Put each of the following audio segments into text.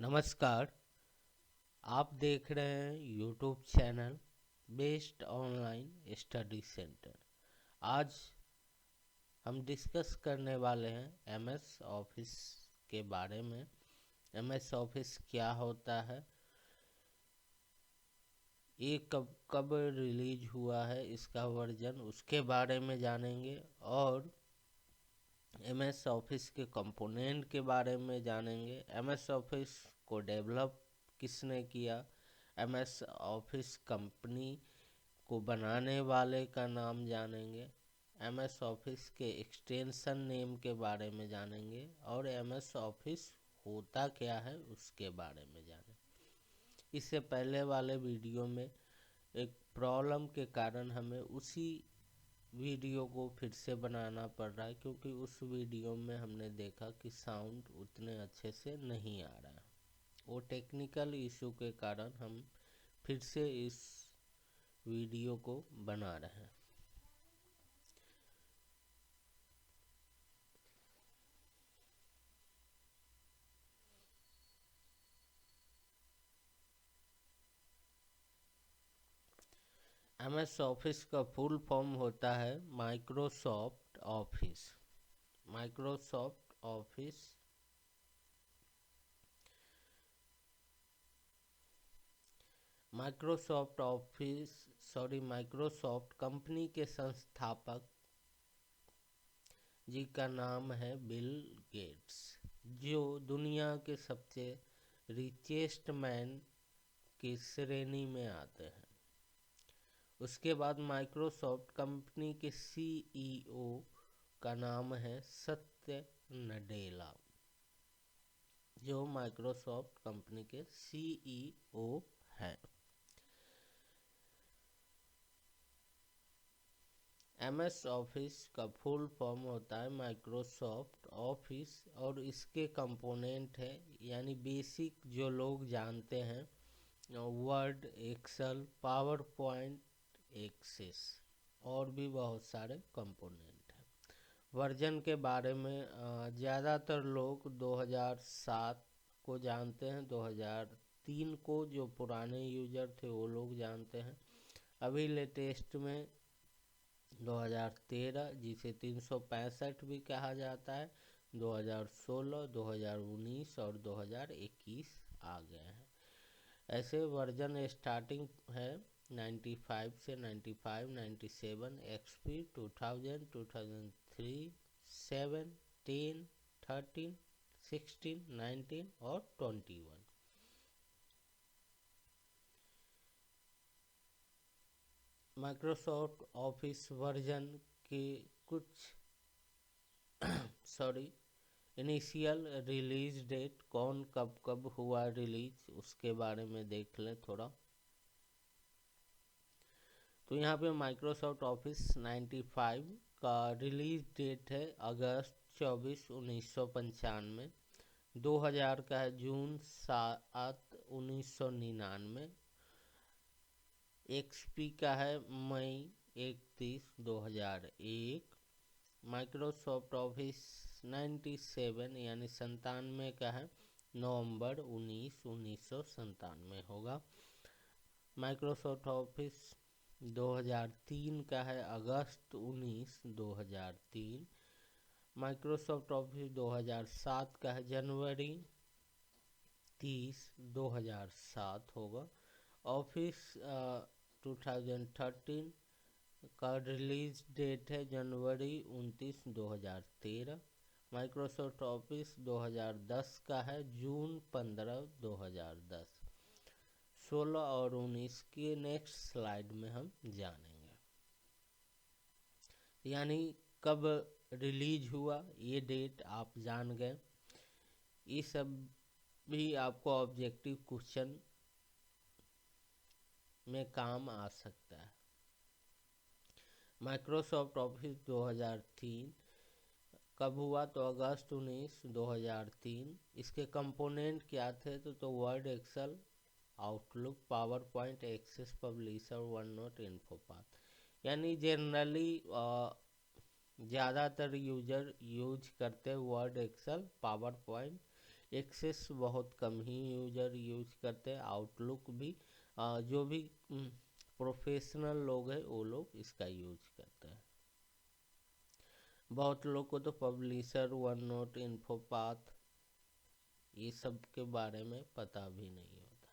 नमस्कार। आप देख रहे हैं YouTube channel based online study centre. आज हम डिस्कस करने वाले हैं एमएस ऑफिस के बारे में। एमएस ऑफिस क्या होता है, ये कब कब रिलीज हुआ है, इसका वर्जन, उसके बारे में जानेंगे और एमएस ऑफिस के कंपोनेंट के बारे में जानेंगे। एमएस ऑफिस को डेवलप किसने किया, एमएस ऑफिस कंपनी को बनाने वाले का नाम जानेंगे, एमएस ऑफिस के एक्सटेंशन नेम के बारे में जानेंगे और एमएस ऑफिस होता क्या है उसके बारे में जानेंगे। इससे पहले वाले वीडियो में एक प्रॉब्लम के कारण हमें उसी वीडियो को फिर से बनाना पड़ रहा है, क्योंकि उस वीडियो में हमने देखा कि साउंड उतने अच्छे से नहीं आ रहा है। वो टेक्निकल इशू के कारण हम फिर से इस वीडियो को बना रहे हैं। एमएस ऑफिस का फुल फॉर्म होता है Microsoft office. Microsoft office Microsoft company के संस्थापक जी का नाम है बिल गेट्स, जो दुनिया के सबसे रिचेस्ट मैन की श्रेणी में आते हैं। उसके बाद माइक्रोसॉफ्ट कंपनी के सीईओ का नाम है सत्य नडेला, जो माइक्रोसॉफ्ट कंपनी के सीईओ हैं। एमएस ऑफिस का फुल फॉर्म होता है माइक्रोसॉफ्ट ऑफिस और इसके कंपोनेंट है, यानी बेसिक जो लोग जानते हैं, Word, Excel, PowerPoint, Access और भी बहुत सारे कंपोनेंट हैं। वर्जन के बारे में ज़्यादातर लोग 2007 को जानते हैं, 2003 को जो पुराने यूजर थे वो लोग जानते हैं। अभी लेटेस्ट में 2013, जिसे 365 भी कहा जाता है, 2016, 2019 और 2021 आ गए हैं। ऐसे वर्जन स्टार्टिंग है 95 से 95, 97, एक्सपी, 2000, 2003, 7, 10, 13, 16, 19 और 21। माइक्रोसॉफ्ट ऑफिस वर्जन के कुछ इनिशियल रिलीज डेट, कौन कब कब हुआ रिलीज, उसके बारे में देख लें थोड़ा। तो यहाँ पे माइक्रोसॉफ्ट ऑफिस 95 का रिलीज डेट है अगस्त 24, 1995। 2000 का है जून 7, 1999। एक्सपी का है मई 31, 2001। माइक्रोसॉफ्ट ऑफिस 97 यानी 97 का है नवंबर 19, 1997 होगा। माइक्रोसॉफ्ट ऑफिस 2003 का है अगस्त 19, 2003। माइक्रोसॉफ्ट ऑफिस 2007 का है जनवरी 30, 2007 होगा। ऑफिस 2013 का रिलीज डेट है जनवरी 29, 2013। माइक्रोसॉफ्ट ऑफिस 2010 का है जून 15, 2010। 16 और 19 के नेक्स्ट स्लाइड में हम जानेंगे, यानी कब रिलीज हुआ ये डेट आप जान गए। ये सब भी आपको ऑब्जेक्टिव क्वेश्चन में काम आ सकता है। माइक्रोसॉफ्ट ऑफिस 2003 कब हुआ, तो अगस्त 19, 2003। इसके कंपोनेंट क्या थे, तो Word, Excel, Outlook, PowerPoint, Access, Publisher, OneNote, InfoPath. यानी जनरली ज़्यादातर यूजर यूज करते Word, Excel, PowerPoint, Access बहुत कम ही यूजर यूज करते हैं। आउटलुक भी जो भी प्रोफेशनल लोग हैं वो लोग इसका यूज करते हैं। बहुत लोग को तो पब्लिशर, वन नोट, इन्फोपाथ ये सब के बारे में पता भी नहीं होता।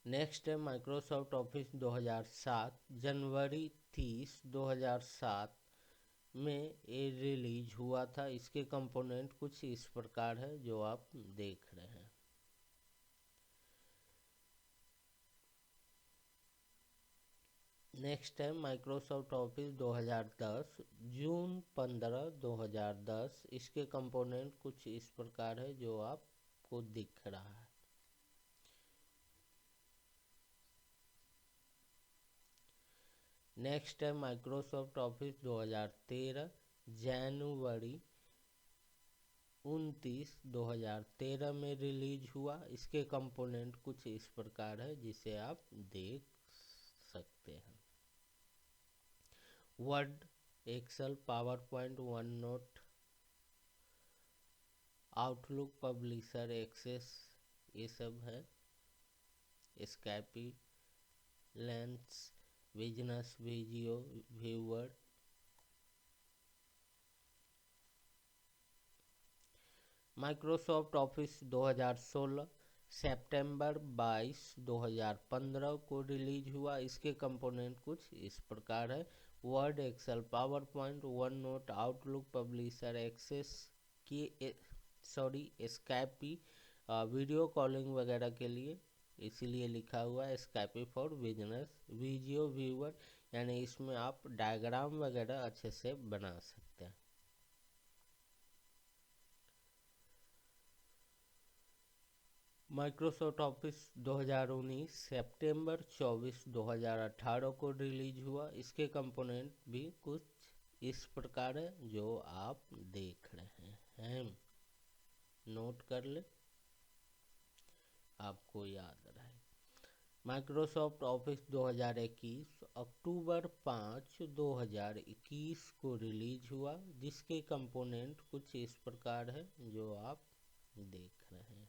नेक्स्ट है माइक्रोसॉफ्ट ऑफिस 2007। जनवरी 30, 2007 में ये रिलीज हुआ था। इसके कंपोनेंट कुछ इस प्रकार है जो आप देख रहे हैं। नेक्स्ट है माइक्रोसॉफ्ट ऑफिस 2010। जून 15, 2010 इसके कंपोनेंट कुछ इस प्रकार है जो आपको दिख रहा है। नेक्स्ट है माइक्रोसॉफ्ट ऑफिस 2013। जनवरी 29, 2013 में रिलीज हुआ। इसके कंपोनेंट कुछ इस प्रकार है जिसे आप देख सकते हैं। Word, Excel, PowerPoint, OneNote, Outlook, Publisher, Access ये सब है। Skype, Lens, business, Visio, viewer. Microsoft Office 2016 सितंबर 22, 2015 को रिलीज हुआ। इसके कंपोनेंट कुछ इस प्रकार है। Word, Excel, PowerPoint, OneNote, Outlook, Publisher, Access की स्काइपी वीडियो कॉलिंग वगैरह के लिए, इसीलिए लिखा हुआ है स्काइपी फॉर बिजनेस। वीडियो व्यूअर यानी इसमें आप डायग्राम वगैरह अच्छे से बना सकते हैं। माइक्रोसॉफ्ट ऑफिस 2019 सितंबर 24, 2018 को रिलीज हुआ। इसके कंपोनेंट भी कुछ इस प्रकार है जो आप देख रहे हैं। नोट कर ले, आपको याद रहे। माइक्रोसॉफ्ट ऑफिस 2021 अक्टूबर 5, 2021 को रिलीज हुआ। जिसके कंपोनेंट कुछ इस प्रकार है जो आप देख रहे हैं।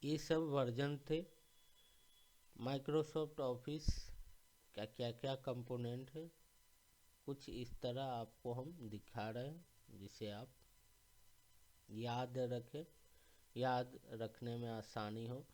ये सब वर्जन थे माइक्रोसॉफ्ट ऑफिस का। क्या क्या कंपोनेंट है कुछ इस तरह आपको हम दिखा रहे हैं जिसे आप याद रखें, याद रखने में आसानी हो।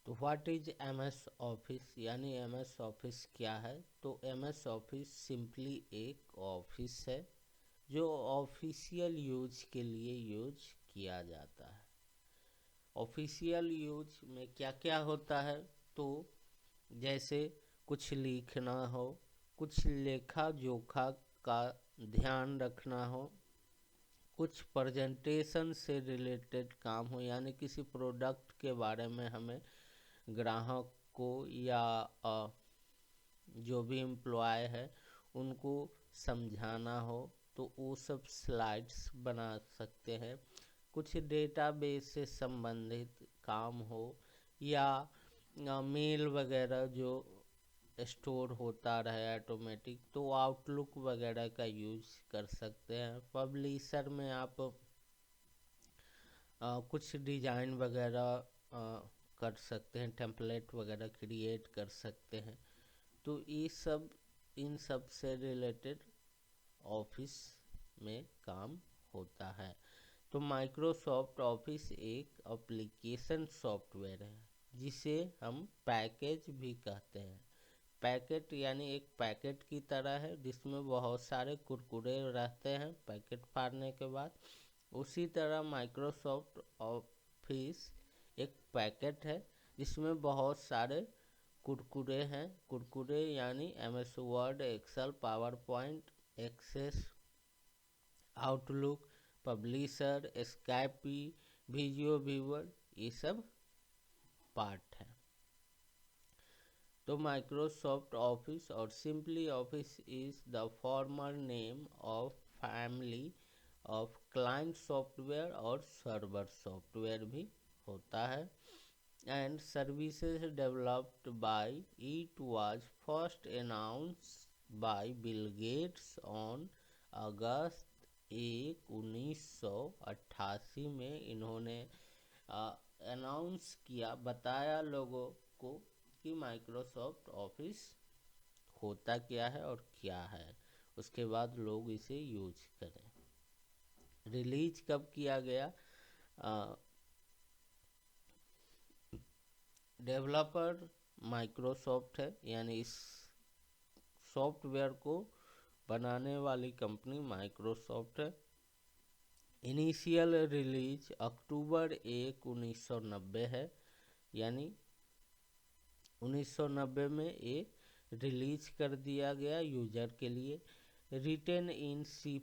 तो what is M S office, यानी एम एस ऑफिस क्या है? तो एम एस ऑफिस सिंपली एक ऑफिस है जो ऑफिशियल यूज के लिए यूज किया जाता है। ऑफिशियल यूज में क्या क्या होता है? तो जैसे कुछ लिखना हो, कुछ लेखा जोखा का ध्यान रखना हो, कुछ प्रेजेंटेशन से रिलेटेड काम हो, यानी किसी प्रोडक्ट के बारे में हमें ग्राहक को या जो भी एम्प्लॉय है उनको समझाना हो तो वो सब स्लाइड्स बना सकते हैं। कुछ डेटाबेस से संबंधित काम हो या मेल वगैरह जो स्टोर होता रहे ऑटोमेटिक, तो आउटलुक वगैरह का यूज कर सकते हैं। पब्लिशर में आप कुछ डिजाइन वगैरह कर सकते हैं, टेम्पलेट वगैरह क्रिएट कर सकते हैं। तो ये सब इन सब से रिलेटेड ऑफिस में काम होता है। तो माइक्रोसॉफ्ट ऑफिस एक एप्लीकेशन सॉफ्टवेयर है जिसे हम पैकेज भी कहते हैं। पैकेट यानी एक पैकेट की तरह है जिसमें बहुत सारे कुरकुरे रहते हैं पैकेट फाड़ने के बाद। उसी तरह माइक्रोसॉफ्ट ऑफिस एक पैकेट है जिसमें बहुत सारे कुरकुरे हैं। कुरकुरे यानी M S Word, Excel, PowerPoint, Access, Outlook, Publisher, Skype, video viewer ये सब पार्ट है। तो माइक्रोसॉफ्ट ऑफिस और simply Office is the former name of family of client software और सर्वर सॉफ्टवेयर भी होता है। And services developed by it was first announced by Bill Gates on August 1988 में। इन्होंने अनाउंस किया, बताया लोगों को कि माइक्रोसॉफ्ट ऑफिस होता क्या है और क्या है, उसके बाद लोग इसे यूज करें। रिलीज कब किया गया? डेवलपर माइक्रोसॉफ्ट है, यानी इस सॉफ्टवेयर को बनाने वाली कंपनी माइक्रोसॉफ्ट है। इनिशियल रिलीज अक्टूबर 1990 है, यानी 1990 में ये रिलीज कर दिया गया यूजर के लिए। रिटेन इन C++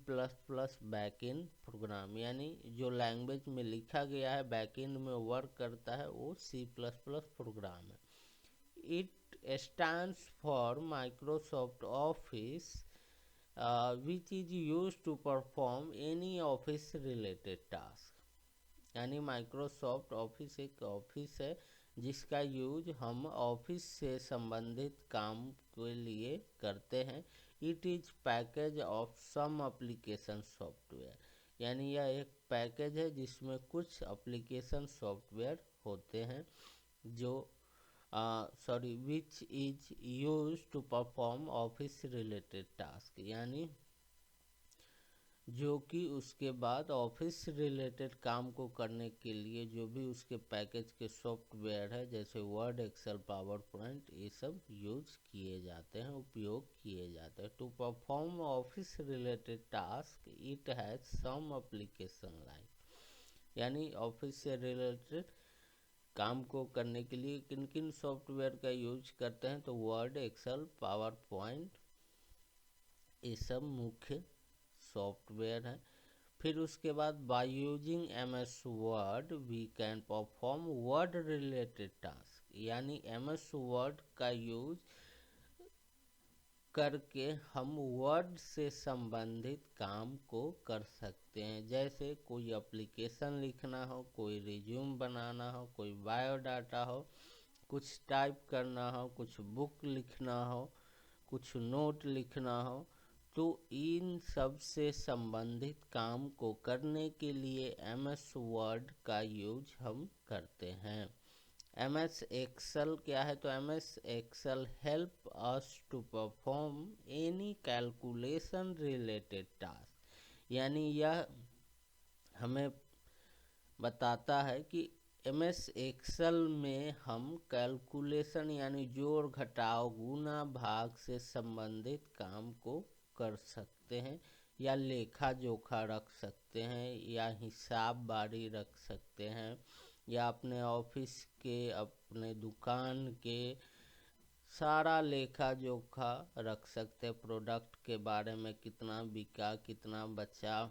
बैकएंड प्रोग्राम, यानी जो लैंग्वेज में लिखा गया है बैकएंड में वर्क करता है वो C++ प्रोग्राम है। It stands for Microsoft Office which is use to perform any office related task, यानी माइक्रोसॉफ्ट ऑफिस एक ऑफिस है जिसका यूज हम ऑफिस से संबंधित काम के लिए करते हैं। It is package of some application software, यानी यह एक पैकेज है जिसमें कुछ एप्लीकेशन सॉफ्टवेयर होते हैं जो which is use to perform office related task, यानी जो कि उसके बाद ऑफिस रिलेटेड काम को करने के लिए जो भी उसके पैकेज के सॉफ्टवेयर है, जैसे वर्ड, एक्सेल, पावर पॉइंट, ये सब यूज किए जाते हैं, उपयोग किए जाते हैं। To perform office related task it has some application like, यानी ऑफिस से रिलेटेड काम को करने के लिए किन किन सॉफ्टवेयर का यूज करते हैं, तो वर्ड, एक्सेल, पावर पॉइंट, ये सब मुख्य सॉफ्टवेयर है। फिर उसके बाद by using MS Word we can perform word related task, यानी MS वर्ड का यूज करके हम वर्ड से संबंधित काम को कर सकते हैं। जैसे कोई एप्लीकेशन लिखना हो, कोई रिज्यूम बनाना हो, कोई बायोडाटा हो, कुछ टाइप करना हो, कुछ बुक लिखना हो, कुछ नोट लिखना हो, तो इन सब से संबंधित काम को करने के लिए MS वर्ड का यूज हम करते हैं। MS एक्सेल क्या है? तो MS Excel help us to perform any calculation related task, यानी यह हमें बताता है कि MS एक्सेल में हम कैलकुलेशन यानी जोड़, घटाव, गुना, भाग से संबंधित काम को कर सकते हैं, या लेखा जोखा रख सकते हैं, या हिसाब बारी रख सकते हैं, या अपने ऑफिस के, अपने दुकान के सारा लेखा जोखा रख सकते हैं। प्रोडक्ट के बारे में कितना बिका, कितना बचा,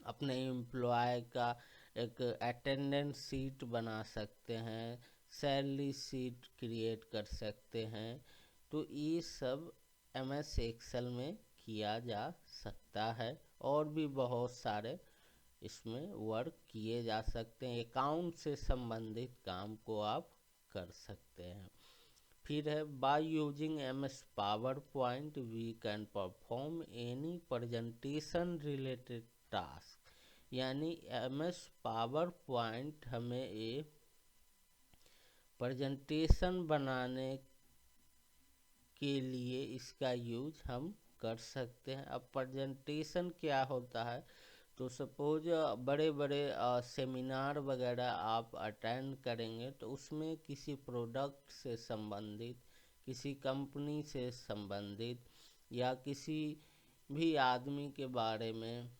अपने एम्प्लॉय का एक अटेंडेंस सीट बना सकते हैं, सैलरी सीट क्रिएट कर सकते हैं। तो ये सब MS एक्सेल में किया जा सकता है, और भी बहुत सारे इसमें वर्क किए जा सकते हैं। अकाउंट से संबंधित काम को आप कर सकते हैं। फिर है by using MS PowerPoint we can perform any presentation related task, यानी MS पावर पॉइंट हमें ये प्रेजेंटेशन बनाने के लिए इसका यूज हम कर सकते हैं। अब प्रेजेंटेशन क्या होता है? तो सपोज बड़े बड़े सेमिनार वगैरह आप अटेंड करेंगे, तो उसमें किसी प्रोडक्ट से संबंधित, किसी कंपनी से संबंधित, या किसी भी आदमी के बारे में,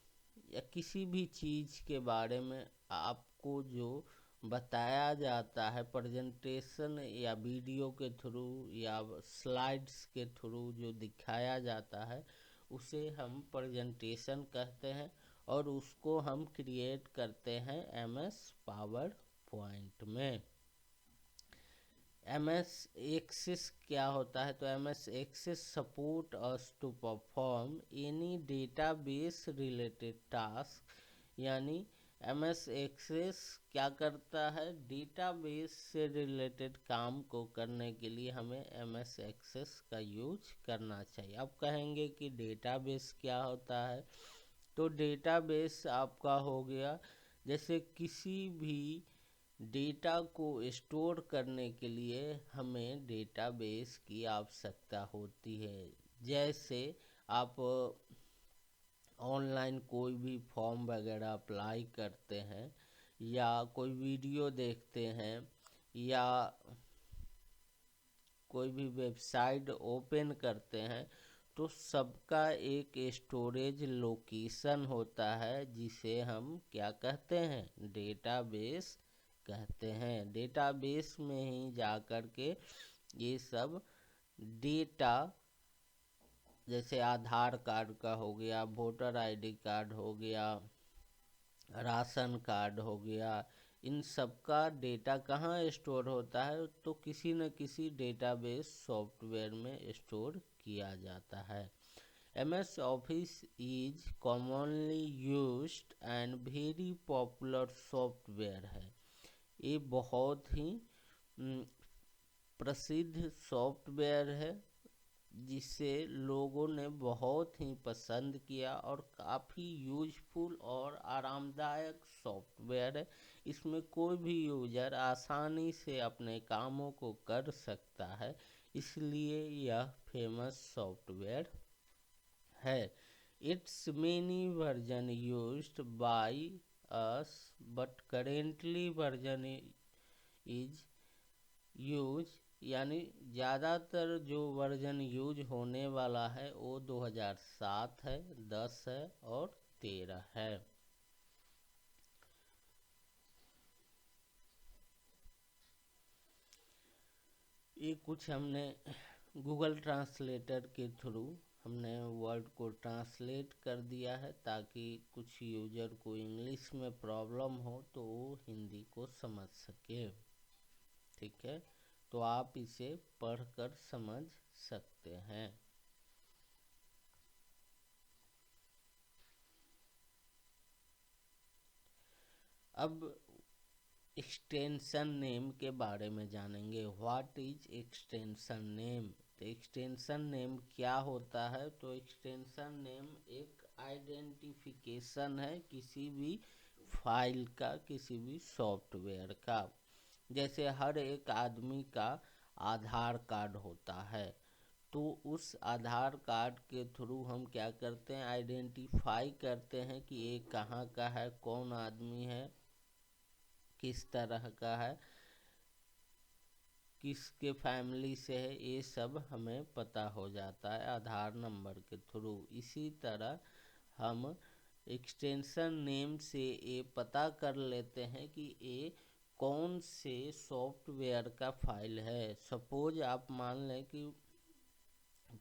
या किसी भी चीज़ के बारे में आपको जो बताया जाता है प्रेजेंटेशन या वीडियो के थ्रू या स्लाइड्स के थ्रू जो दिखाया जाता है, उसे हम प्रेजेंटेशन कहते हैं, और उसको हम क्रिएट करते हैं MS पावर पॉइंट में। MS एक्सेस क्या होता है? तो MS Access support us to perform any database related task, यानी MS एक्सेस क्या करता है, डेटाबेस से रिलेटेड काम को करने के लिए हमें MS एक्सेस का यूज करना चाहिए। अब कहेंगे कि डेटाबेस क्या होता है, तो डेटाबेस आपका हो गया जैसे किसी भी डेटा को स्टोर करने के लिए हमें डेटाबेस की आवश्यकता होती है। जैसे आप ऑनलाइन कोई भी फॉर्म वगैरह अप्लाई करते हैं, या कोई वीडियो देखते हैं, या कोई भी वेबसाइट ओपन करते हैं, तो सबका एक स्टोरेज लोकेशन होता है जिसे हम क्या कहते हैं, डेटाबेस कहते हैं। डेटाबेस में ही जा कर के ये सब डेटा, जैसे आधार कार्ड का हो गया, वोटर आईडी कार्ड हो गया, राशन कार्ड हो गया, इन सब का डेटा कहाँ स्टोर होता है, तो किसी न किसी डेटाबेस सॉफ्टवेयर में स्टोर किया जाता है। MS office is commonly used and very popular software है। ये बहुत ही प्रसिद्ध सॉफ्टवेयर है जिसे लोगों ने बहुत ही पसंद किया, और काफ़ी यूजफुल और आरामदायक सॉफ्टवेयर है। इसमें कोई भी यूजर आसानी से अपने कामों को कर सकता है, इसलिए यह फेमस सॉफ्टवेयर है। It's many version used by us, but currently version is use, यानी ज़्यादातर जो वर्जन यूज होने वाला है वो 2007 है, 10 है और 13 है। ये कुछ हमने गूगल ट्रांसलेटर के थ्रू हमने वर्ड को ट्रांसलेट कर दिया है, ताकि कुछ यूजर को इंग्लिश में प्रॉब्लम हो तो वो हिंदी को समझ सके। ठीक है, तो आप इसे पढ़कर समझ सकते हैं। अब एक्सटेंशन नेम के बारे में जानेंगे। What is extension name? तो एक्सटेंशन नेम क्या होता है, तो एक्सटेंशन नेम एक आइडेंटिफिकेशन है किसी भी फाइल का, किसी भी सॉफ्टवेयर का। जैसे हर एक आदमी का आधार कार्ड होता है, तो उस आधार कार्ड के थ्रू हम क्या करते हैं, आइडेंटिफाई करते हैं कि ये कहाँ का है, कौन आदमी है, किस तरह का है, किसके फैमिली से है, ये सब हमें पता हो जाता है आधार नंबर के थ्रू। इसी तरह हम एक्सटेंशन नेम से ये पता कर लेते हैं कि ये कौन से सॉफ्टवेयर का फाइल है। सपोज आप मान लें कि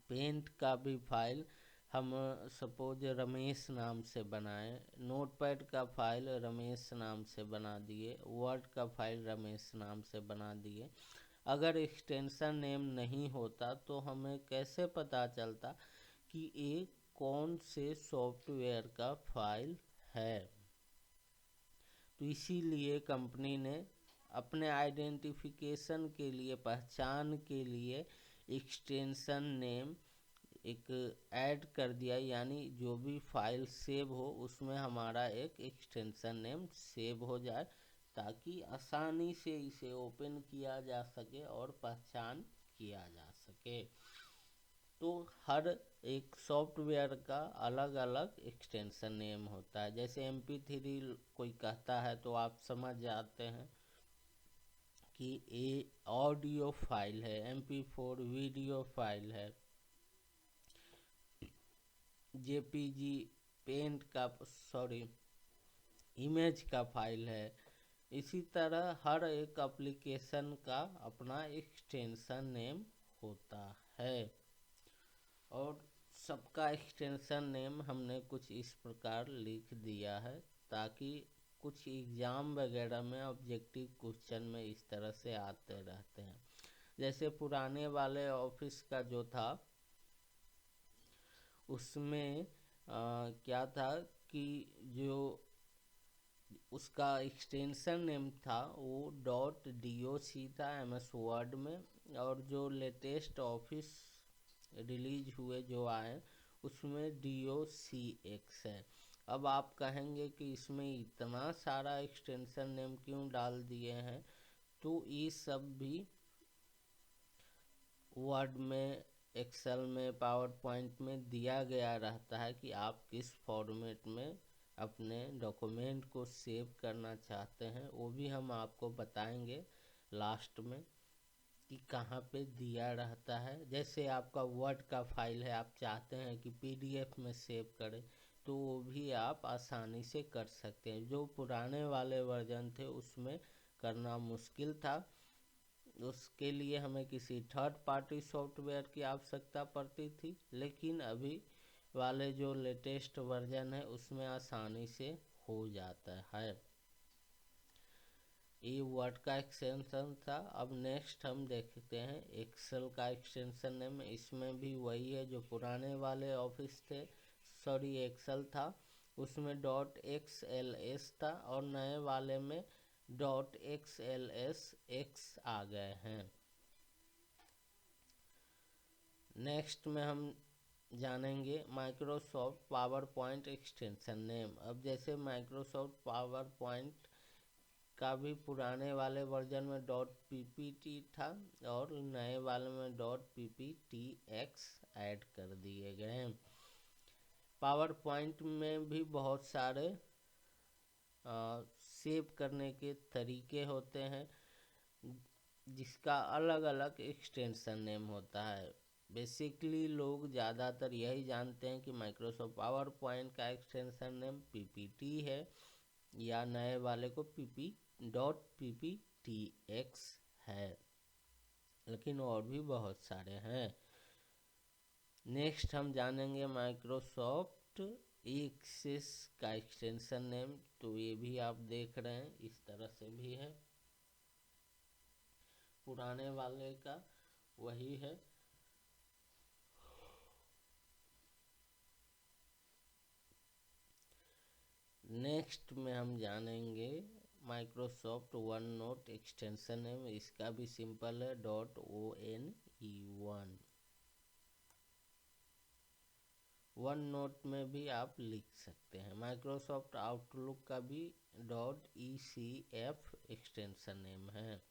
पेंट का भी फाइल हम सपोज रमेश नाम से बनाए, नोटपैड का फाइल रमेश नाम से बना दिए, वर्ड का फाइल रमेश नाम से बना दिए। अगर एक्सटेंशन नेम नहीं होता तो हमें कैसे पता चलता कि ये कौन से सॉफ्टवेयर का फाइल है। तो इसीलिए कंपनी ने अपने आइडेंटिफिकेशन के लिए, पहचान के लिए एक्सटेंशन नेम एक ऐड कर दिया, यानी जो भी फाइल सेव हो उसमें हमारा एक एक्सटेंशन नेम सेव हो जाए, ताकि आसानी से इसे ओपन किया जा सके और पहचान किया जा सके। तो हर एक सॉफ्टवेयर का अलग अलग एक्सटेंशन नेम होता है। जैसे MP3 कोई कहता है तो आप समझ जाते हैं कि ये ऑडियो फाइल है, MP4 वीडियो फाइल है, JPG पेंट का इमेज का फाइल है। इसी तरह हर एक एप्लीकेशन का अपना एक्सटेंशन नेम होता है, और सबका एक्सटेंशन नेम हमने कुछ इस प्रकार लिख दिया है, ताकि कुछ एग्ज़ाम वगैरह में ऑब्जेक्टिव क्वेश्चन में इस तरह से आते रहते हैं। जैसे पुराने वाले ऑफिस का जो था, उसमें क्या था कि जो उसका एक्सटेंशन नेम था वो .doc था MS वर्ड में। और जो लेटेस्ट ऑफिस रिलीज हुए जो आए उसमें DOCX है। अब आप कहेंगे कि इसमें इतना सारा एक्सटेंशन नेम क्यों डाल दिए हैं, तो ये सब भी वर्ड में, एक्सेल में, पावर पॉइंट में दिया गया रहता है कि आप किस फॉर्मेट में अपने डॉक्यूमेंट को सेव करना चाहते हैं। वो भी हम आपको बताएंगे लास्ट में कि कहाँ पे दिया रहता है। जैसे आपका वर्ड का फाइल है, आप चाहते हैं कि PDF में सेव करें, तो वो भी आप आसानी से कर सकते हैं। जो पुराने वाले वर्जन थे उसमें करना मुश्किल था, उसके लिए हमें किसी थर्ड पार्टी सॉफ्टवेयर की आवश्यकता पड़ती थी। लेकिन अभी वाले जो लेटेस्ट वर्जन है उसमें आसानी से हो जाता है। ये वर्ड का एक्सटेंशन था। अब नेक्स्ट हम देखते हैं एक्सेल का एक्सटेंशन नेम। इसमें भी वही है जो पुराने वाले ऑफिस थे, सॉरी एक्सेल था, उसमें .xls था और नए वाले में .xlsx आ गए हैं। नेक्स्ट में हम जानेंगे Microsoft power point extension name. अब जैसे माइक्रोसॉफ्ट पावर पॉइंट का भी पुराने वाले वर्जन में .ppt था और नए वाले में .pptx ऐड कर दिए गए। पावर पॉइंट में भी बहुत सारे सेव करने के तरीके होते हैं जिसका अलग अलग एक्सटेंशन नेम होता है। बेसिकली लोग ज़्यादातर यही जानते हैं कि माइक्रोसॉफ्ट पावर पॉइंट का एक्सटेंशन नेम PPT है या नए वाले को .pptx है, लेकिन और भी बहुत सारे हैं। नेक्स्ट हम जानेंगे माइक्रोसॉफ्ट एक्सेस का एक्सटेंशन नेम। तो ये भी आप देख रहे हैं इस तरह से भी है, पुराने वाले का वही है। नेक्स्ट में हम जानेंगे Microsoft one note extension name. इसका भी सिंपल है .one। वन नोट में भी आप लिख सकते हैं। माइक्रोसॉफ्ट आउटलुक का भी .ecf एक्सटेंशन नेम है।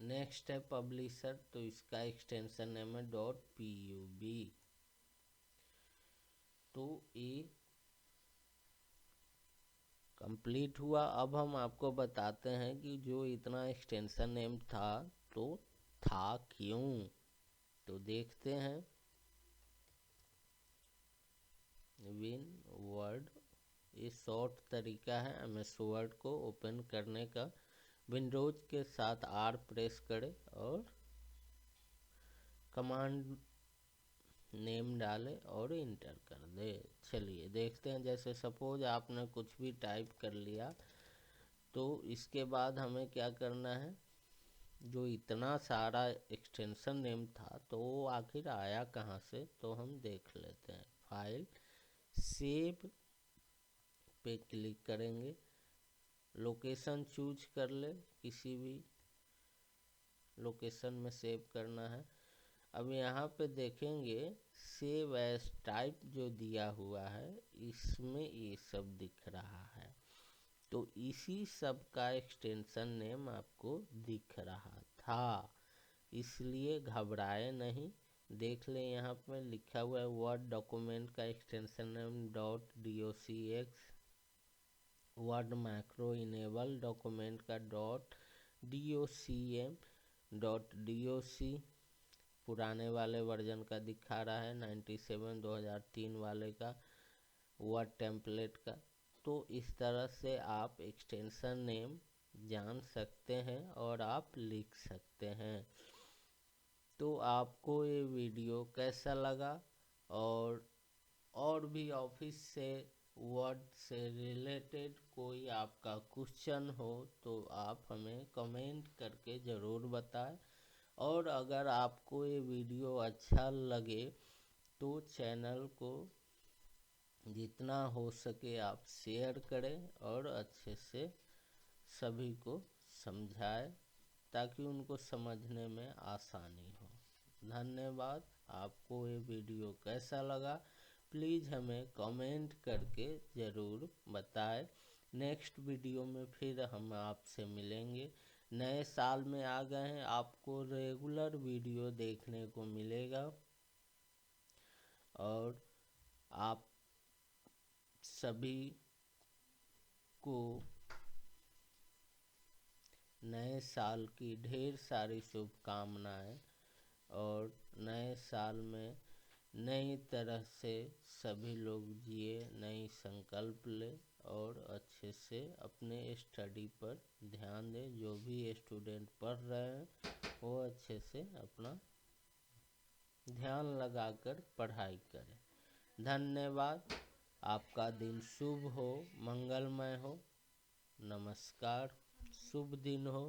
नेक्स्ट है पब्लिशर, तो इसका एक्सटेंशन नेम है .pub। तो ये कंप्लीट हुआ। अब हम आपको बताते हैं कि जो इतना एक्सटेंशन नेम था तो था क्यों। तो देखते हैं विन वर्ड, ये शॉर्ट तरीका है MS वर्ड को ओपन करने का। विंडोज के साथ R प्रेस करें और कमांड नेम डालें और इंटर कर दे। चलिए देखते हैं। जैसे सपोज आपने कुछ भी टाइप कर लिया, तो इसके बाद हमें क्या करना है, जो इतना सारा एक्सटेंशन नेम था तो वो आखिर आया कहाँ से, तो हम देख लेते हैं। फाइल सेव पे क्लिक करेंगे, लोकेशन चूज कर ले, किसी भी लोकेशन में सेव करना है। अब यहाँ पे देखेंगे सेव एज टाइप जो दिया हुआ है इसमें ये सब दिख रहा है, तो इसी सब का एक्सटेंशन नेम आपको दिख रहा था, इसलिए घबराए नहीं। देख लें यहाँ पे लिखा हुआ है वर्ड डॉक्यूमेंट का extension name .docx, word macro enable document का .docm, .doc पुराने वाले वर्जन का दिखा रहा है, 97 2003 वाले का वर्ड टेम्पलेट का। तो इस तरह से आप एक्सटेंशन नेम जान सकते हैं और आप लिख सकते हैं। तो आपको ये वीडियो कैसा लगा, और भी ऑफिस से वर्ड से रिलेटेड कोई आपका क्वेश्चन हो तो आप हमें कमेंट करके ज़रूर बताएं। और अगर आपको ये वीडियो अच्छा लगे तो चैनल को जितना हो सके आप शेयर करें और अच्छे से सभी को समझाएं ताकि उनको समझने में आसानी हो। धन्यवाद। आपको ये वीडियो कैसा लगा प्लीज़ हमें कमेंट करके ज़रूर बताएं। नेक्स्ट वीडियो में फिर हम आपसे मिलेंगे। नए साल में आ गए हैं, आपको रेगुलर वीडियो देखने को मिलेगा और आप सभी को नए साल की ढेर सारी शुभकामनाएं और नए साल में नई तरह से सभी लोग जिए, नई संकल्प ले और अच्छे से अपने स्टडी पर ध्यान दें। जो भी स्टूडेंट पढ़ रहे हैं वो अच्छे से अपना ध्यान लगाकर पढ़ाई करें। धन्यवाद। आपका दिन शुभ हो, मंगलमय हो। नमस्कार। शुभ दिन हो।